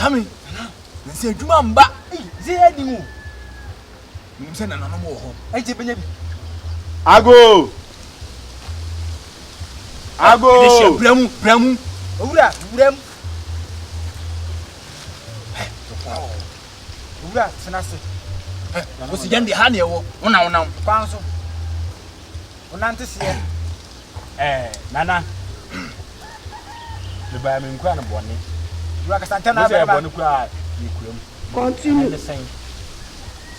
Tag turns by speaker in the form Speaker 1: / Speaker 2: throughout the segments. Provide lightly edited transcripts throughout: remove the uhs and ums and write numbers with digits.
Speaker 1: Chami. Nse dwuma mba.
Speaker 2: Ze adi mu.
Speaker 1: Nse na nanu mo ho.
Speaker 2: Eje benya bi.
Speaker 3: Ago.
Speaker 1: Deshe bramu.
Speaker 2: Owura. Owura senase.
Speaker 1: O si jande ha na ewo. Wona.
Speaker 2: Kwanso. Onante se.
Speaker 3: Nana. Le ba me nkwa na bone.
Speaker 2: Owura kasanta na ba.
Speaker 3: Bone kwa ni kuram.
Speaker 4: Continue.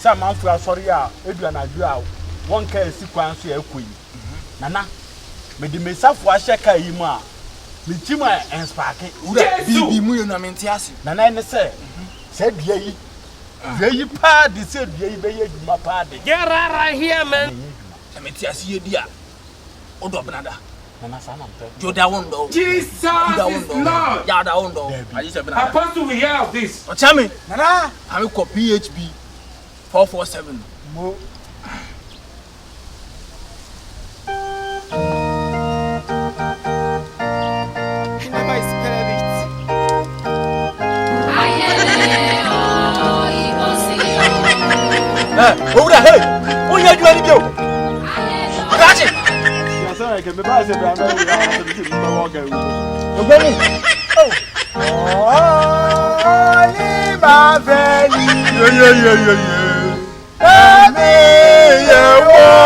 Speaker 3: Sa manfu asori a edua na adu a won ka esi kwan so ya ekoyi. Nana. Me di mesafo ahye ka yi mu a me tima ensparke.
Speaker 1: Owura bibi mu yo na mente ase.
Speaker 3: Nana ne se dua yi. Dua yi pa de se dua yi be ye dwuma pa de.
Speaker 5: Get right here, man.
Speaker 1: Na mente ase ye di a. Odo benada.
Speaker 3: Nana sa na mpe.
Speaker 1: Joda wondo.
Speaker 5: Jesus is Lord.
Speaker 1: Ya da wondo. Ayi se benada.
Speaker 5: Apostle, we hear of this.
Speaker 1: Ochami.
Speaker 2: Nana.
Speaker 1: Ami ko PHB 447.
Speaker 2: Mo.
Speaker 1: Owura hey. Onya adwuma ni bio. Kachi.
Speaker 3: Ya so ke me ba se bra na ya se bi mo wo ga wu.
Speaker 1: Ogboni.
Speaker 2: Ni ma veli.
Speaker 1: Yo.
Speaker 2: Ami ye wo.